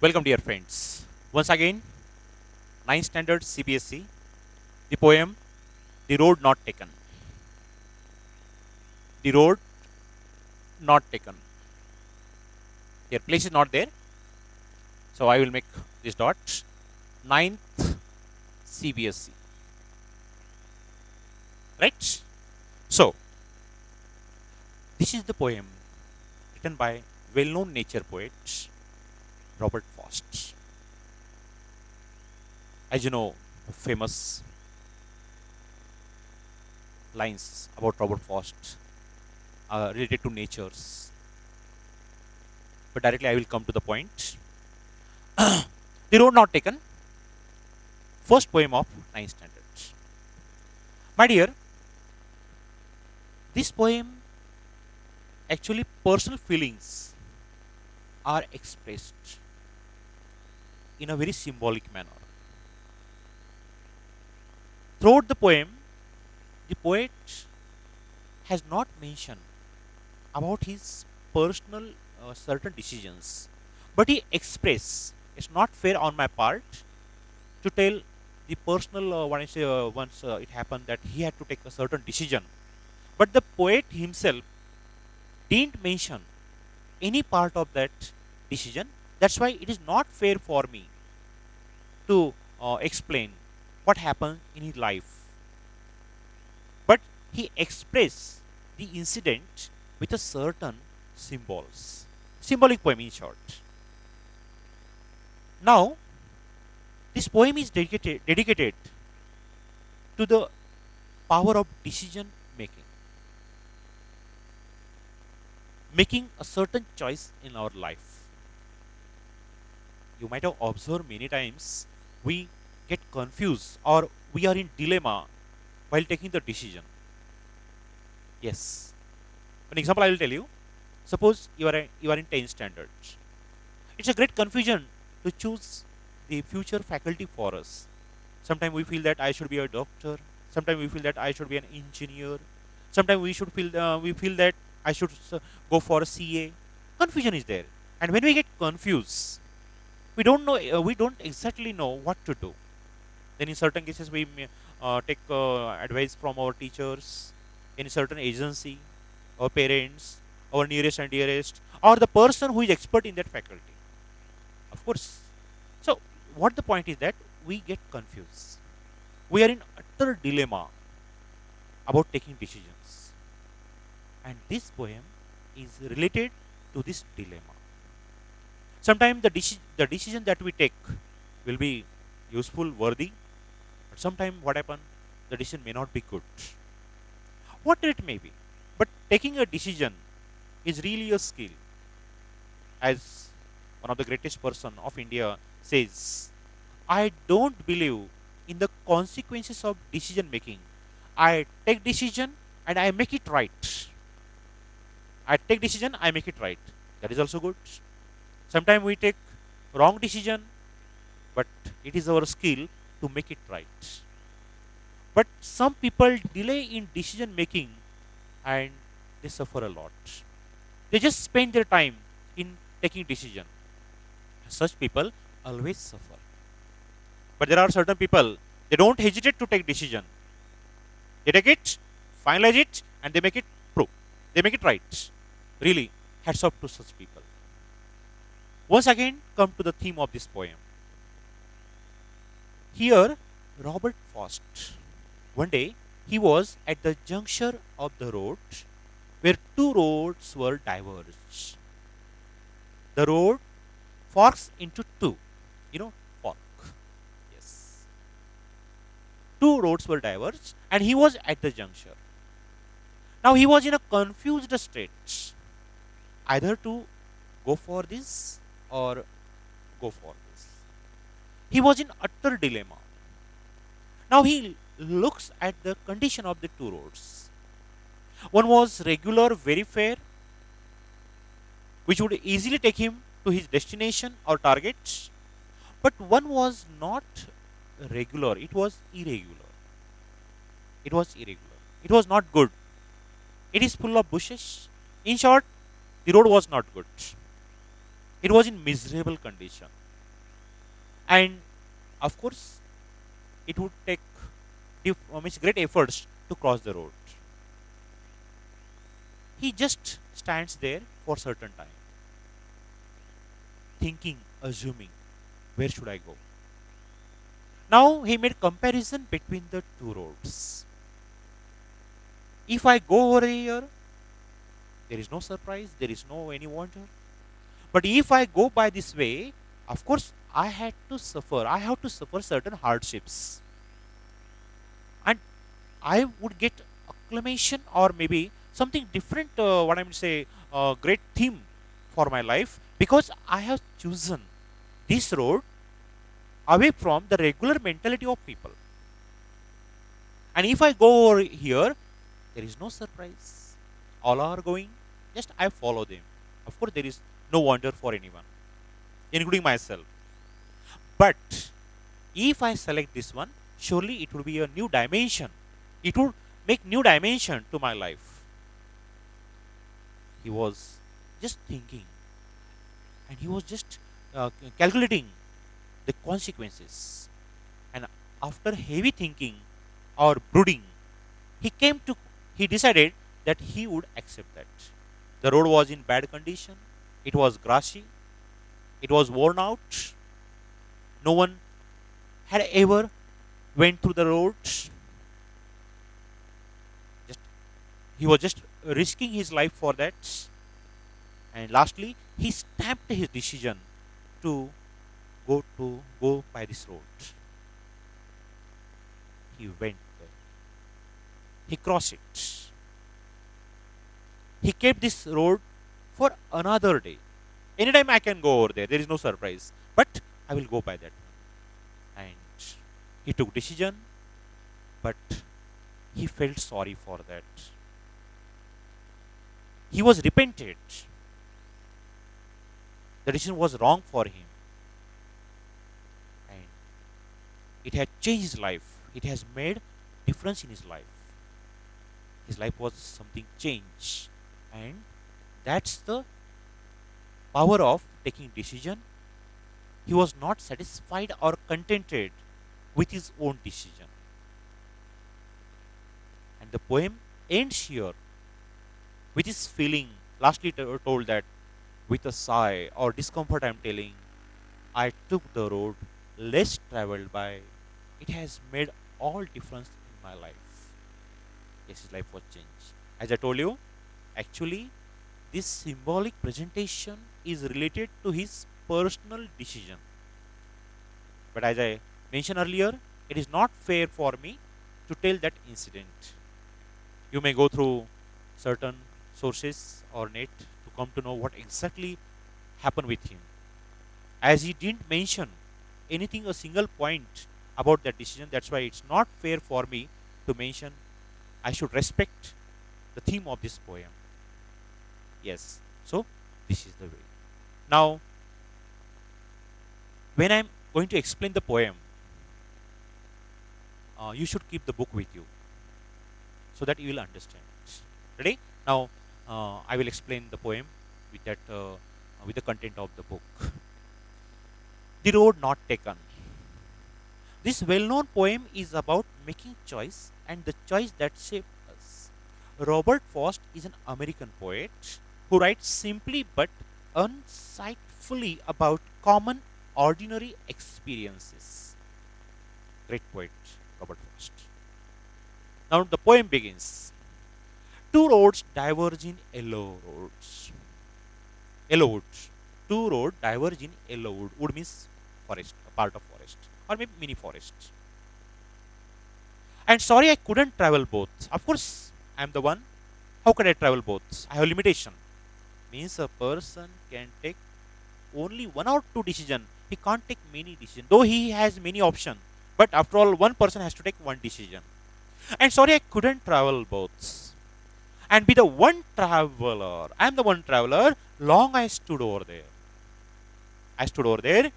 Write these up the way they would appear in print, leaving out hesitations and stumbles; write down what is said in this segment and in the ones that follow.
Welcome, dear friends. Once again, 9th standard CBSE, the poem The Road Not Taken. The Road Not Taken. Here, place is not there, so I will make this dot. 9th CBSE. Right? So, this is the poem written by well known nature poet Robert Frost. As you know, famous lines about Robert Frost related to natures. But directly I will come to the point. The Road Not Taken, first poem of 9th standard. My dear, this poem actually personal feelings are expressed in a very symbolic manner. Throughout the poem, the poet has not mentioned about his personal certain decisions, but he express it's not fair on my part to tell the personal when I say once it happened that he had to take a certain decision, but the poet himself didn't mention any part of that decision. That's why it is not fair for me to explain what happened in his life. But he expressed the incident with a certain symbols. Symbolic poem in short. Now, this poem is dedicated to the power of decision making. Making a certain choice in our life. You might have observed many times we get confused or we are in dilemma while taking the decision. Yes. An example I will tell you. Suppose you are in 10th standard. It's a great confusion to choose the future faculty for us. Sometimes we feel that I should be a doctor. Sometimes we feel that I should be an engineer. Sometimes we feel that I should go for a CA. Confusion is there, and when we get confused, we don't exactly know what to do. Then in certain cases we may, take advice from our teachers, in certain agency, our parents, our nearest and dearest, or the person who is expert in that faculty. Of course. So what the point is that we get confused. We are in utter dilemma about taking decisions. And this poem is related to this dilemma. Sometimes the decision that we take will be useful, worthy, but sometimes what happens, the decision may not be good. What it may be. But taking a decision is really a skill. As one of the greatest person of India says, I don't believe in the consequences of decision making. I take decision and I make it right. I take decision, I make it right. That is also good. Sometimes we take wrong decision, but it is our skill to make it right. But some people delay in decision making and they suffer a lot. They just spend their time in taking decision. Such people always suffer. But there are certain people, they don't hesitate to take decision. They take it, finalize it, and they make it true. They make it right. Really, hats off to such people. Once again, come to the theme of this poem. Here, Robert Frost. One day, he was at the juncture of the road where two roads were diverged. The road forks into two. You know, fork. Yes. Two roads were diverged, and he was at the juncture. Now he was in a confused state, either to go for this or go for this. He was in utter dilemma. Now he looks at the condition of the two roads. One was regular, very fair, which would easily take him to his destination or target. But one was not regular, it was irregular. It was irregular. It was not good. It is full of bushes. In short, the road was not good. It was in miserable condition. And of course, it would take means great efforts to cross the road. He just stands there for certain time, thinking, assuming, where should I go? Now he made comparison between the two roads. If I go over here, there is no surprise, there is no any wonder. But if I go by this way, of course I had to suffer. I have to suffer certain hardships. And I would get acclamation or maybe something different, what I'm say, great theme for my life because I have chosen this road away from the regular mentality of people. And if I go over here, there is no surprise. All are going, just I follow them. Of course, there is no wonder for anyone, including myself. But if I select this one, surely it will be a new dimension. It would make new dimension to my life. He was just thinking and he was just calculating the consequences. And after heavy thinking or brooding, he came to he decided that he would accept that. The road was in bad condition. It was grassy. It was worn out. No one had ever went through the road. Just he was just risking his life for that. And lastly, he stamped his decision to go by this road. He went there. He crossed it. He kept this road for another day. Anytime I can go over there. There is no surprise. But I will go by that. And he took decision, but he felt sorry for that. He was repented. The decision was wrong for him. And it had changed his life. It has made difference in his life. His life was something changed. And that's the power of taking decision. He was not satisfied or contented with his own decision. And the poem ends here with his feeling. Lastly, told that with a sigh or discomfort, I'm telling, I took the road less traveled by. It has made all difference in my life. Yes, his life was changed. As I told you, actually, this symbolic presentation is related to his personal decision. But as I mentioned earlier, it is not fair for me to tell that incident. You may go through certain sources or net to come to know what exactly happened with him. As he didn't mention anything, a single point about that decision, that's why it's not fair for me to mention. I should respect the theme of this poem. Yes. So this is the way. Now, when I'm going to explain the poem, you should keep the book with you so that you will understand. Ready? Now, I will explain the poem with that with the content of the book. The road not taken. This well-known poem is about making choice and the choice that shaped us. Robert Frost is an American poet who writes simply but insightfully about common, ordinary experiences. Great poet, Robert Frost. Now the poem begins. Two roads diverge in yellow roads. Yellow woods. Two roads diverge in yellow wood. Wood means forest, a part of forest, or maybe mini forest. And sorry, I couldn't travel both. Of course, I am the one. How can I travel both? I have limitation. Means a person can take only one or two decision. He can't take many decisions, though he has many options. But after all, one person has to take one decision. And sorry, I couldn't travel both. And be the one traveler. I am the one traveler. Long I stood over there. I stood over there,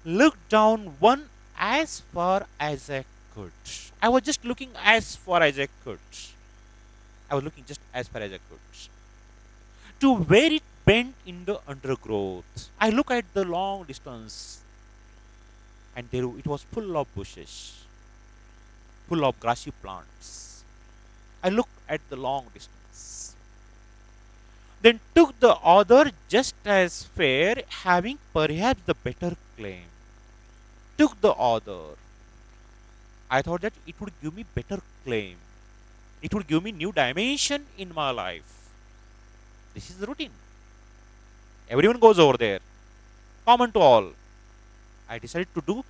looked down one as far as I could. I was just looking as far as I could. I was looking just as far as I could. To where it bent in the undergrowth. I look at the long distance. and there it was full of bushes, full of grassy plants. I looked at the long distance, then took the other just as fair, having perhaps the better claim. Took the other. I thought that it would give me better claim. It would give me new dimension in my life. This is the routine. Everyone goes over there. Common to all. I decided to do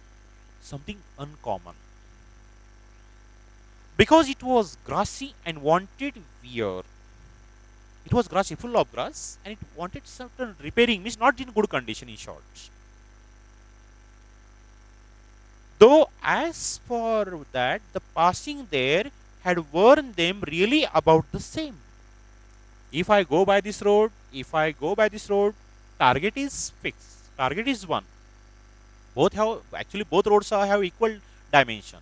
something uncommon. Because it was grassy and wanted wear. It was grassy, full of grass, and it wanted certain repairing, means not in good condition in short. Though as for that, the passing there had warned them really about the same. If I go by this road, if I go by this road, target is fixed. Target is one. Both have actually both roads have equal dimension.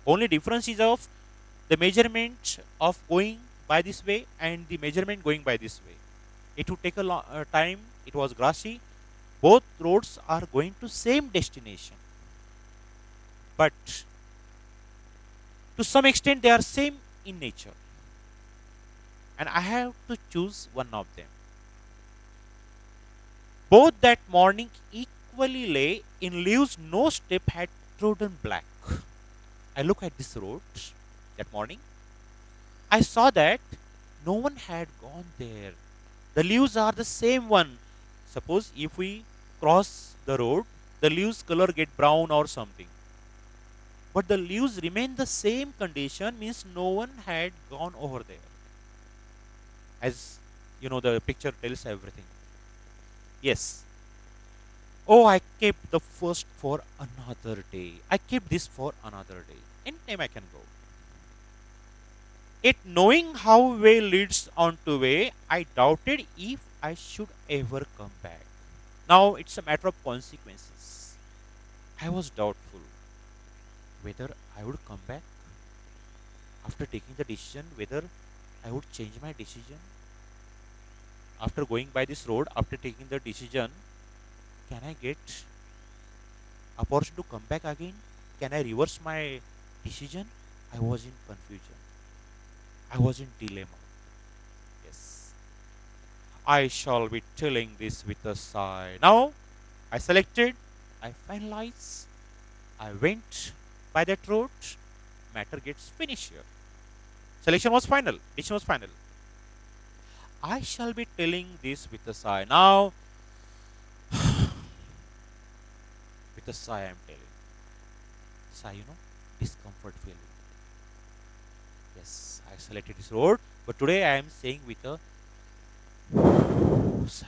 Only difference is of the measurement of going by this way and the measurement going by this way. It would take a long time. It was grassy. Both roads are going to same destination, but to some extent they are same in nature, and I have to choose one of them. Both that morning equally lay in leaves no step had trodden black. I look at this road that morning. I saw that no one had gone there. The leaves are the same one. Suppose if we cross the road, the leaves color get brown or something. But the leaves remain the same condition, means no one had gone over there. As you know, the picture tells everything. Yes. Oh, I kept the first for another day. I kept this for another day. Anytime I can go. Yet knowing how way leads on to way, I doubted if I should ever come back. Now it's a matter of consequences. I was doubtful whether I would come back after taking the decision, whether I would change my decision after going by this road, after taking the decision. Can I get opportunity to come back again? Can I reverse my decision? I was in confusion. I was in dilemma. Yes. I shall be telling this with a sigh. Now, I selected, I finalized, I went by that road. Matter gets finished here. Selection was final. Decision was final. I shall be telling this with a sigh. Now, with a sigh, I am telling. Sigh, discomfort feeling. Yes, I selected this road, but today I am saying with a sigh.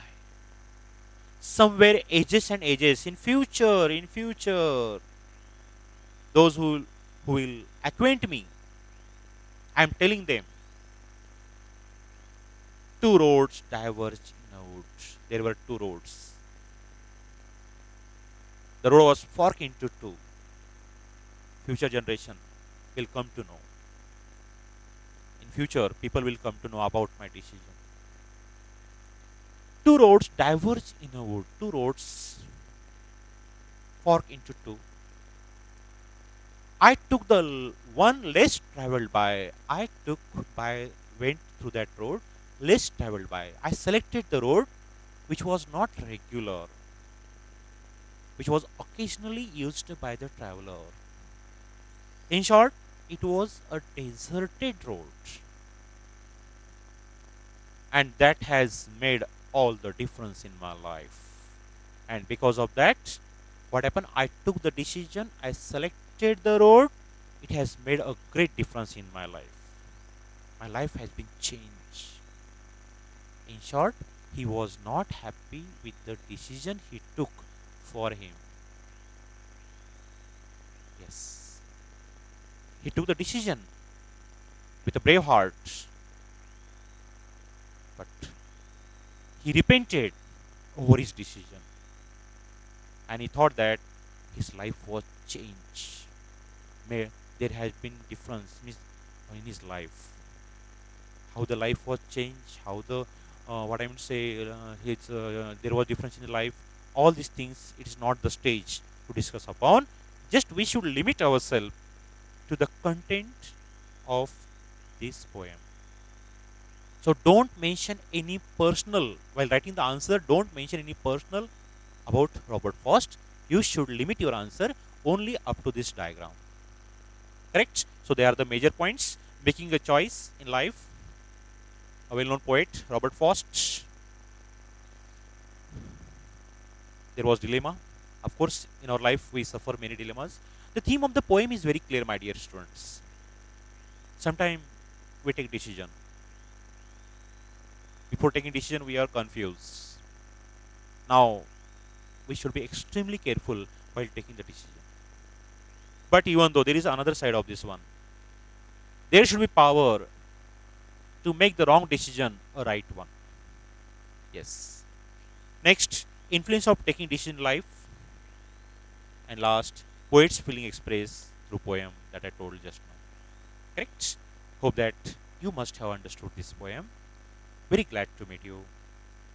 Somewhere ages and ages in future, those who will acquaint me, I am telling them two roads diverged in a wood. There were two roads. The road was forked into two. Future generation will come to know. In future, people will come to know about my decision. Two roads diverge in a wood. Two roads fork into two. I took the one less traveled by. Went through that road less traveled by. I selected the road which was not regular, which was occasionally used by the traveler. In short, it was a deserted road, and that has made all the difference in my life. And because of that, what happened? I took the decision, I selected the road. It has made a great difference in my life. My life has been changed. In short, he was not happy with the decision he took for him. Yes. He took the decision with a brave heart, but he repented over his decision, and he thought that his life was changed. There has been difference in his life. How the life was changed, how the what I mean to say, there was difference in the life. All these things, it is not the stage. to discuss upon. Just we should limit ourselves to the content of this poem. So don't mention any personal while writing the answer. Don't mention any personal about Robert Frost. You should limit your answer only up to this diagram. Correct? So they are the major points. Making a choice in life. A well-known poet, Robert Frost. There was dilemma. Of course, in our life we suffer many dilemmas. The theme of the poem is very clear, my dear students. Sometimes we take decision. Before taking decision, we are confused. Now, we should be extremely careful while taking the decision. But even though there is another side of this one, there should be power to make the wrong decision a right one. Yes. Next, influence of taking decision in life. And last, poet's feeling expressed through poem that I told just now. Correct? Hope that you must have understood this poem. Very glad to meet you.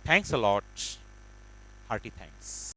Thanks a lot. Hearty thanks.